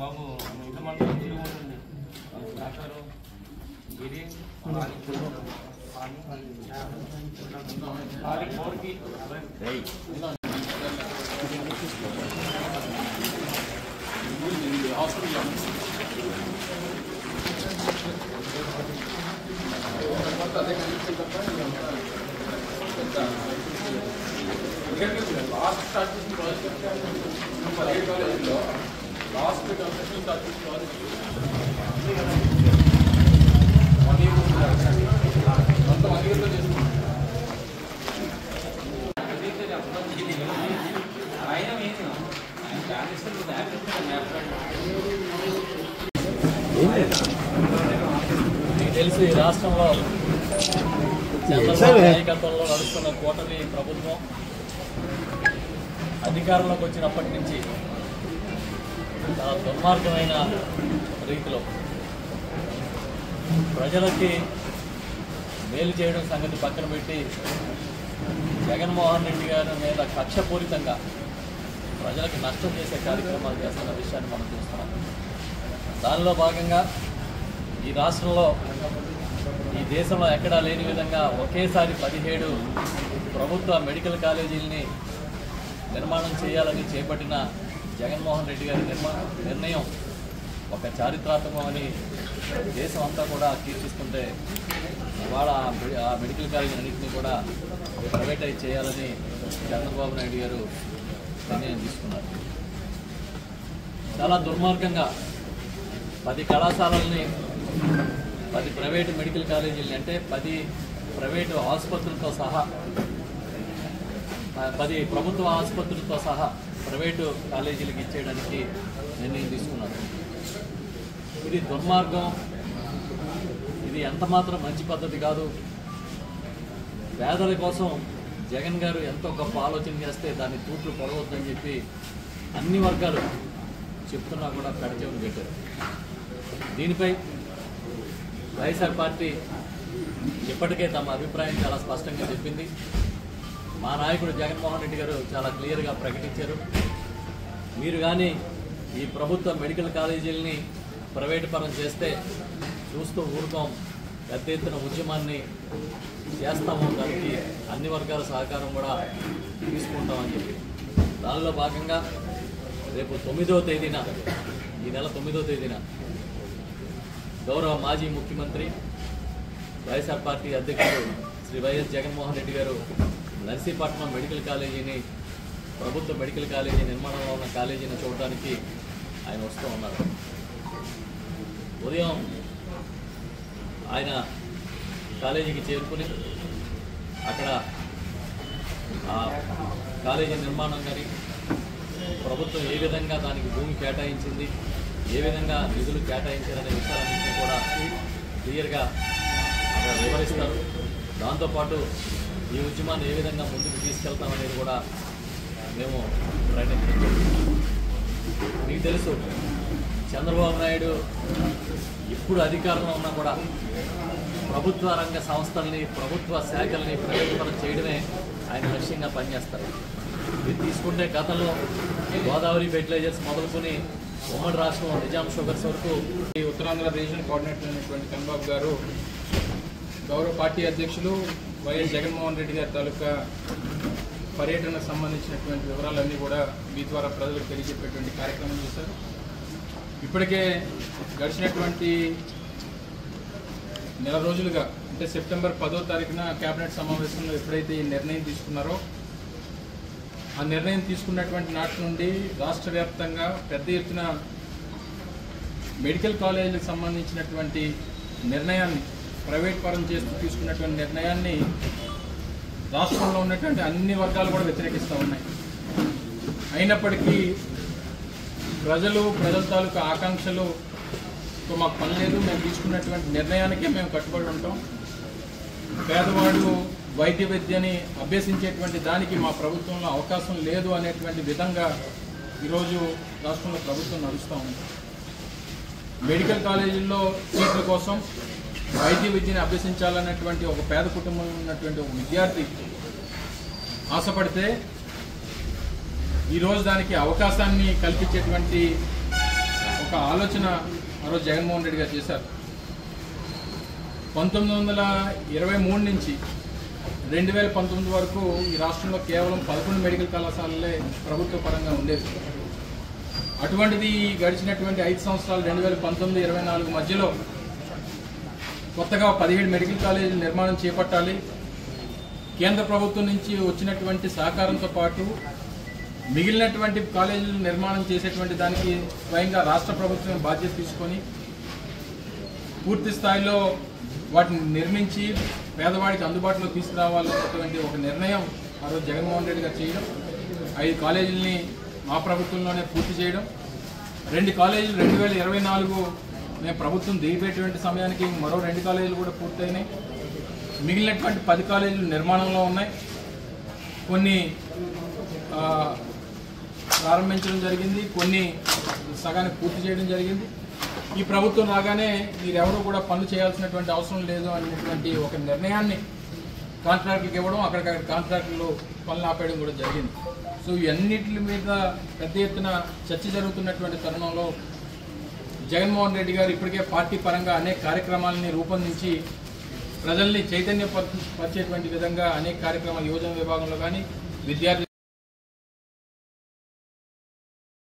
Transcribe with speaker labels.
Speaker 1: బాబు ఇంత మంది తిరుగుతుంది డాక్టరు గిరి లాస్ట్ స్టార్ట్ చేసిన ప్రాజెక్ట్ కాలేజీలో లాస్ట్ కన్స్ట్రక్షన్ స్టార్ట్ చేసిన ప్రాజెక్ట్ 1 year మొత్తం 1 yearలో చేసుకున్నాం. మీకు తెలిసి రాష్ట్రంలో చంద్రబాబు నాయకత్వంలో నడుస్తున్న కూటమి ప్రభుత్వం అధికారంలోకి వచ్చినప్పటి నుంచి చాలా దుర్మార్గమైన రీతిలో ప్రజలకి మేలు చేయడం సంగతి పక్కన పెట్టి జగన్మోహన్ రెడ్డి గారి మీద కక్షపూరితంగా ప్రజలకు నష్టం చేసే కార్యక్రమాలు చేస్తున్న విషయాన్ని మనం చూస్తున్నాం. దానిలో భాగంగా ఈ రాష్ట్రంలో ఈ దేశంలో ఎక్కడా లేని విధంగా ఒకేసారి 17 ప్రభుత్వ మెడికల్ కాలేజీలని నిర్మాణం చేయాలని చేపట్టిన జగన్మోహన్ రెడ్డి గారి నిర్ణయం ఒక చారిత్రాత్మకమని దేశం అంతా కూడా కీర్తిస్తుంటే ఇవాళ ఆ మెడికల్ కాలేజీలన్నింటినీ కూడా ప్రైవేటైజ్ చేయాలని చంద్రబాబు నాయుడు గారు నిర్ణయం తీసుకున్నారు. చాలా దుర్మార్గంగా 10 కళాశాలల్ని 10 ప్రైవేటు మెడికల్ కాలేజీలని అంటే 10 ప్రైవేటు ఆసుపత్రులతో సహా 10 ప్రభుత్వ ఆసుపత్రులతో సహా ప్రైవేటు కాలేజీలకు ఇచ్చేయడానికి నిర్ణయం తీసుకున్నారు. ఇది దుర్మార్గం, ఇది ఎంతమాత్రం మంచి పద్ధతి కాదు. పేదల కోసం జగన్ గారు ఎంతో గొప్ప ఆలోచన చేస్తే దాన్ని తూట్లు పొడవద్దని చెప్పి అన్ని వర్గాలు చెప్తున్నా కూడా పెడచెవిని పెట్టారు. దీనిపై వైఎస్ఆర్ పార్టీ ఇప్పటికే తమ అభిప్రాయం చాలా స్పష్టంగా చెప్పింది. మా నాయకుడు జగన్మోహన్ రెడ్డి గారు చాలా క్లియర్గా ప్రకటించారు, మీరు కానీ ఈ ప్రభుత్వ మెడికల్ కాలేజీలని ప్రైవేటు పరం చేస్తే చూస్తూ ఊరుకోం, పెద్ద ఎత్తున ఉద్యమాన్ని చేస్తాము, దానికి అన్ని వర్గాల సహకారం కూడా తీసుకుంటామని చెప్పి దానిలో భాగంగా రేపు 9వ తేదీన ఈ నెల 9వ తేదీన గౌరవ మాజీ ముఖ్యమంత్రి వైఎస్ఆర్ పార్టీ అధ్యక్షుడు శ్రీ వైఎస్ జగన్మోహన్ రెడ్డి గారు నర్సీపట్నం మెడికల్ కాలేజీని ప్రభుత్వ మెడికల్ కాలేజీ నిర్మాణంలో ఉన్న కాలేజీని చూడడానికి ఆయన వస్తూ ఉన్నారు. ఉదయం ఆయన కాలేజీకి చేరుకుని అక్కడ ఆ కాలేజీ నిర్మాణం కానీ ప్రభుత్వం ఏ విధంగా దానికి భూమి కేటాయించింది, ఏ విధంగా నిధులు కేటాయించారనే విషయాలన్నింటినీ కూడా క్లియర్గా అక్కడ వివరిస్తారు. దాంతోపాటు ఈ ఉద్యమాన్ని ఏ విధంగా ముందుకు తీసుకెళ్తామనేది కూడా మేము ప్రయత్నించాం. మీకు తెలుసు, చంద్రబాబు నాయుడు ఇప్పుడు అధికారంలో ఉన్నా కూడా ప్రభుత్వ రంగ సంస్థల్ని ప్రభుత్వ శాఖల్ని ప్రైవేటీకరణ చేయడమే ఆయన లక్ష్యంగా పనిచేస్తారు. ఇది తీసుకుంటే గతంలో గోదావరి ఫెర్టిలైజర్స్ మొదలుకొని ఉమ్మడి రాష్ట్రం నిజాం షుగర్స్ వరకు ఈ ఉత్తరాంధ్ర రీజనల్ కోఆర్డినేటర్ అయినటువంటి కన్బాబు గారు గౌరవ పార్టీ అధ్యక్షులు వైఎస్ జగన్మోహన్ రెడ్డి గారి తాలూకా పర్యటనకు సంబంధించినటువంటి వివరాలన్నీ కూడా మీ ద్వారా ప్రజలకు తెలియజెప్పేటువంటి కార్యక్రమం చేశారు. ఇప్పటికే గడిచినటువంటి నెల రోజులుగా అంటే సెప్టెంబర్ 10వ తారీఖున కేబినెట్ సమావేశంలో ఎప్పుడైతే ఈ నిర్ణయం తీసుకున్నారో ఆ నిర్ణయం తీసుకున్నటువంటి నాటి నుండి రాష్ట్ర వ్యాప్తంగా పెద్ద ఎత్తున మెడికల్ కాలేజీలకు సంబంధించినటువంటి నిర్ణయాన్ని ప్రైవేట్ పరం చేస్తూ తీసుకున్నటువంటి నిర్ణయాన్ని రాష్ట్రంలో ఉన్నటువంటి అన్ని వర్గాలు కూడా వ్యతిరేకిస్తూ ఉన్నాయి. అయినప్పటికీ ప్రజల తాలూకా ఆకాంక్షలు మాకు పని లేదు, మేము తీసుకున్నటువంటి నిర్ణయానికే మేము కట్టుబడి ఉంటాం, పేదవాడు వైద్య విద్యని అభ్యసించేటువంటి దానికి మా ప్రభుత్వంలో అవకాశం లేదు అనేటువంటి విధంగా ఈరోజు రాష్ట్రంలో ప్రభుత్వం నడుస్తూ ఉంది. మెడికల్ కాలేజీల్లో సీట్ల కోసం
Speaker 2: వైద్య విద్యను అభ్యసించాలన్నటువంటి ఒక పేద కుటుంబంలో ఉన్నటువంటి ఒక విద్యార్థి ఆశపడితే ఈరోజు దానికి అవకాశాన్ని కల్పించేటువంటి ఒక ఆలోచన ఆ రోజు జగన్మోహన్ రెడ్డి గారు చేశారు. 1923 నుంచి 2019 వరకు ఈ రాష్ట్రంలో కేవలం 11 మెడికల్ కళాశాలలే ప్రభుత్వ పరంగా ఉండేది. అటువంటిది గడిచినటువంటి 5 సంవత్సరాలు 2019-24 మధ్యలో కొత్తగా 17 మెడికల్ కాలేజీల నిర్మాణం చేపట్టాలి. కేంద్ర ప్రభుత్వం నుంచి వచ్చినటువంటి సహకారంతో పాటు మిగిలినటువంటి కాలేజీలు నిర్మాణం చేసేటువంటి దానికి స్వయంగా రాష్ట్ర ప్రభుత్వం బాధ్యత తీసుకొని పూర్తి స్థాయిలో వాటిని నిర్మించి పేదవాడికి అందుబాటులో తీసుకురావాలనేటువంటి ఒక నిర్ణయం ఆ రోజు జగన్మోహన్ రెడ్డి గారు చేయడం, 5 కాలేజీలని మా ప్రభుత్వంలోనే పూర్తి చేయడం, 2 కాలేజీలు 2024 మేము ప్రభుత్వం దిగిపోయేటువంటి సమయానికి మరో 2 కాలేజీలు కూడా పూర్తయినాయి. మిగిలినటువంటి 10 కాలేజీలు నిర్మాణంలో ఉన్నాయి. కొన్ని ప్రారంభించడం జరిగింది, కొన్ని సగానికి పూర్తి చేయడం జరిగింది. ఈ ప్రభుత్వం రాగానే మీరెవరూ కూడా పనులు చేయాల్సినటువంటి అవసరం లేదు అనేటువంటి ఒక నిర్ణయాన్ని కాంట్రాక్టులకు ఇవ్వడం, అక్కడికక్కడ కాంట్రాక్టులు పనులు ఆపేయడం కూడా జరిగింది. సో ఇవన్నిటి మీద పెద్ద ఎత్తున చర్చ జరుగుతున్నటువంటి తరుణంలో జగన్మోహన్ రెడ్డి గారు ఇప్పటికే పార్టీ పరంగా అనేక కార్యక్రమాలని రూపొందించి ప్రజల్ని చైతన్యపరిచేటువంటి విధంగా అనేక కార్యక్రమాలు యువజన విభాగంలో కానీ విద్యార్థి